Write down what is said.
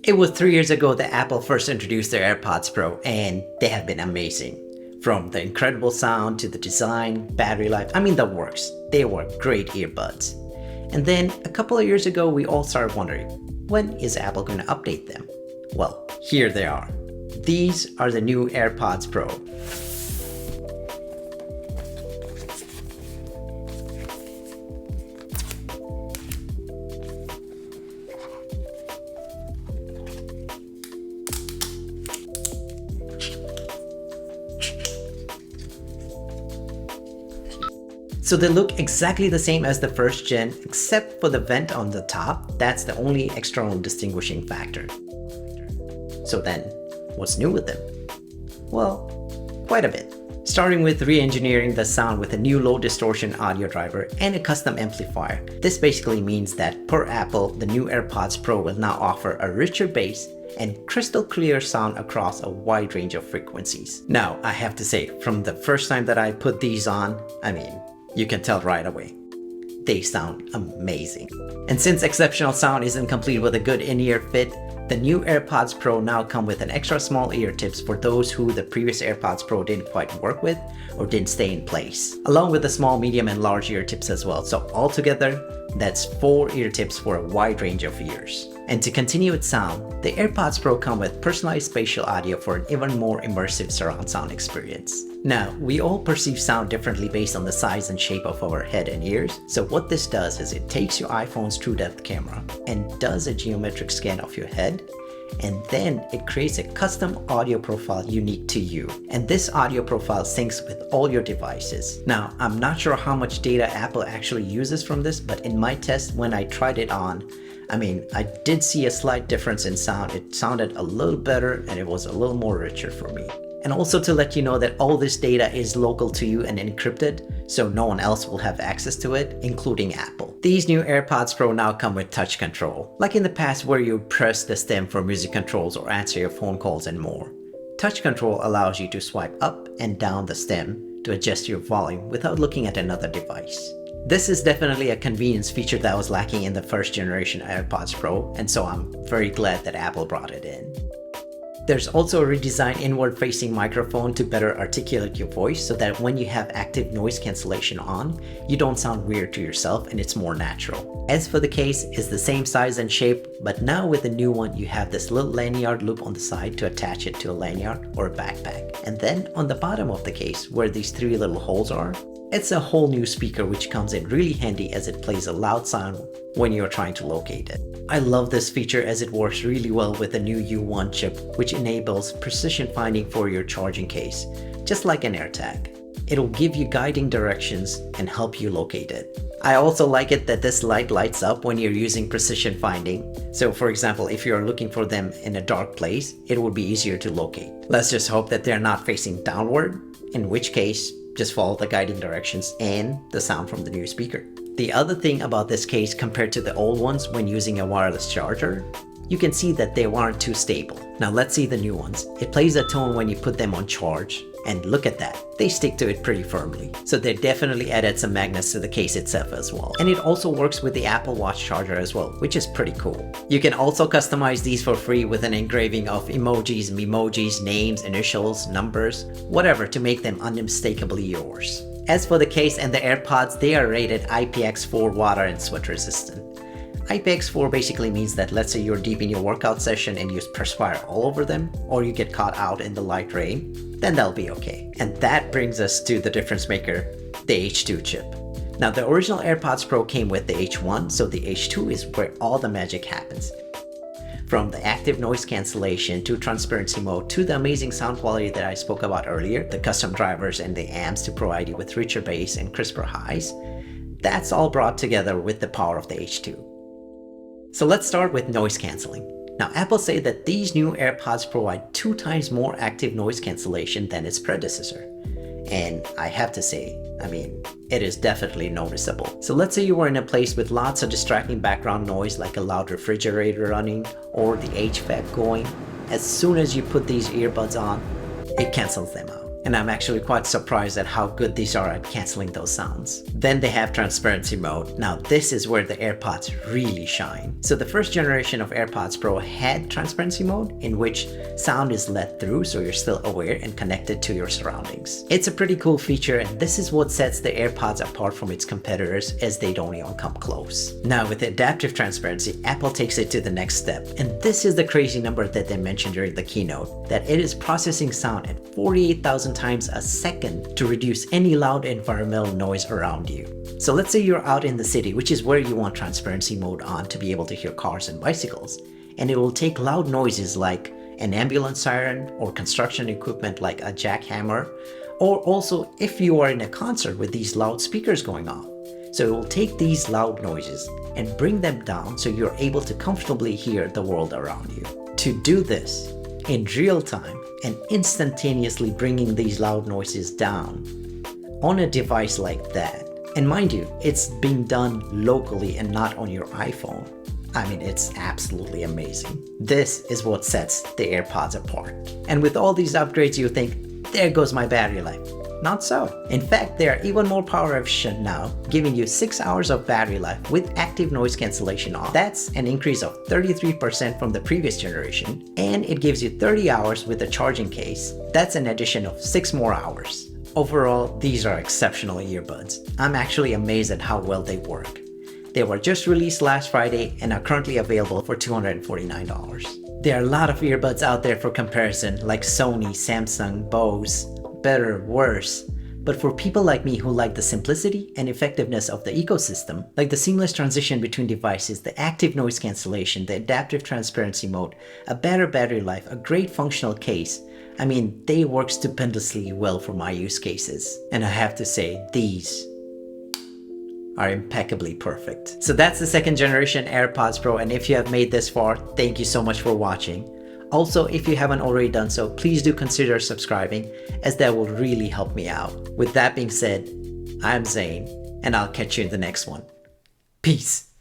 It was 3 years ago that Apple first introduced their AirPods Pro, and they have been amazing. From the incredible sound to the design, battery life, I mean the works. They were great earbuds. And then a couple of years ago, we all started wondering, when is Apple going to update them? Well, here they are. These are the new AirPods Pro. So they look exactly the same as the first gen, except for the vent on the top. That's the only external distinguishing factor. So then, what's new with them? Well, quite a bit. Starting with re-engineering the sound with a new low distortion audio driver and a custom amplifier. This basically means that per Apple, the new AirPods Pro will now offer a richer bass and crystal clear sound across a wide range of frequencies. Now, I have to say, from the first time that I put these on, you can tell right away. They sound amazing. And since exceptional sound isn't complete with a good in-ear fit, the new AirPods Pro now come with an extra small ear tips for those who the previous AirPods Pro didn't quite work with or didn't stay in place, along with the small, medium, and large ear tips as well. So altogether, that's 4 ear tips for a wide range of ears. And to continue with sound, the AirPods Pro come with personalized spatial audio for an even more immersive surround sound experience. Now, we all perceive sound differently based on the size and shape of our head and ears. So what this does is it takes your iPhone's TrueDepth camera and does a geometric scan of your head, and then it creates a custom audio profile unique to you. And this audio profile syncs with all your devices. Now, I'm not sure how much data Apple actually uses from this, but in my test when I tried it on, I did see a slight difference in sound. It sounded a little better and it was a little more richer for me. And also to let you know that all this data is local to you and encrypted, so no one else will have access to it, including Apple. These new AirPods Pro now come with touch control, like in the past where you press the stem for music controls or answer your phone calls and more. Touch control allows you to swipe up and down the stem to adjust your volume without looking at another device. This is definitely a convenience feature that was lacking in the first generation AirPods Pro, and so I'm very glad that Apple brought it in. There's also a redesigned inward-facing microphone to better articulate your voice so that when you have active noise cancellation on, you don't sound weird to yourself and it's more natural. As for the case, it's the same size and shape, but now with the new one, you have this little lanyard loop on the side to attach it to a lanyard or a backpack. And then on the bottom of the case, where these 3 little holes are, it's a whole new speaker which comes in really handy as it plays a loud sound when you're trying to locate it. I love this feature as it works really well with the new U1 chip, which enables precision finding for your charging case, just like an AirTag. It'll give you guiding directions and help you locate it. I also like it that this light lights up when you're using precision finding. So for example, if you're looking for them in a dark place, it would be easier to locate. Let's just hope that they're not facing downward, in which case, just follow the guiding directions and the sound from the new speaker. The other thing about this case compared to the old ones when using a wireless charger, you can see that they weren't too stable. Now let's see the new ones. It plays a tone when you put them on charge, and look at that, they stick to it pretty firmly. So they definitely added some magnets to the case itself as well. And it also works with the Apple Watch charger as well, which is pretty cool. You can also customize these for free with an engraving of emojis, memojis, names, initials, numbers, whatever to make them unmistakably yours. As for the case and the AirPods, they are rated IPX4 water and sweat resistant. IPX4 basically means that let's say you're deep in your workout session and you perspire all over them, or you get caught out in the light rain, then they'll be okay. And that brings us to the difference maker, the H2 chip. Now the original AirPods Pro came with the H1, so the H2 is where all the magic happens. From the active noise cancellation to transparency mode to the amazing sound quality that I spoke about earlier, the custom drivers and the amps to provide you with richer bass and crisper highs, that's all brought together with the power of the H2. So let's start with noise cancelling. Now Apple say that these new AirPods provide 2 times more active noise cancellation than its predecessor. And I have to say, it is definitely noticeable. So let's say you were in a place with lots of distracting background noise like a loud refrigerator running or the HVAC going. As soon as you put these earbuds on, it cancels them out. And I'm actually quite surprised at how good these are at canceling those sounds. Then they have transparency mode. Now this is where the AirPods really shine. So the first generation of AirPods Pro had transparency mode, in which sound is let through so you're still aware and connected to your surroundings. It's a pretty cool feature, and this is what sets the AirPods apart from its competitors, as they don't even come close. Now with the adaptive transparency, Apple takes it to the next step, and this is the crazy number that they mentioned during the keynote, that it is processing sound at 48,000 times a second to reduce any loud environmental noise around you. So let's say you're out in the city, which is where you want transparency mode on to be able to hear cars and bicycles, and it will take loud noises like an ambulance siren or construction equipment like a jackhammer, or also if you are in a concert with these loudspeakers going on. So it will take these loud noises and bring them down so you're able to comfortably hear the world around you. To do this in real time and instantaneously bringing these loud noises down on a device like that, and mind you, it's being done locally and not on your iPhone. I mean, it's absolutely amazing. This is what sets the AirPods apart. And with all these upgrades, you think, there goes my battery life. Not so. In fact, they are even more power efficient now, giving you 6 hours of battery life with active noise cancellation on. That's an increase of 33% from the previous generation, and it gives you 30 hours with a charging case. That's an addition of 6 more hours. Overall, these are exceptional earbuds. I'm actually amazed at how well they work. They were just released last Friday and are currently available for $249. There are a lot of earbuds out there for comparison, like Sony, Samsung, Bose, better, worse. But for people like me who like the simplicity and effectiveness of the ecosystem, like the seamless transition between devices, the active noise cancellation, the adaptive transparency mode, a better battery life, a great functional case, I mean, they work stupendously well for my use cases. And I have to say, these are impeccably perfect. So that's the second generation AirPods Pro, and if you have made this far, thank you so much for watching. Also, if you haven't already done so, please do consider subscribing, as that will really help me out. With that being said, I'm Zane, and I'll catch you in the next one. Peace.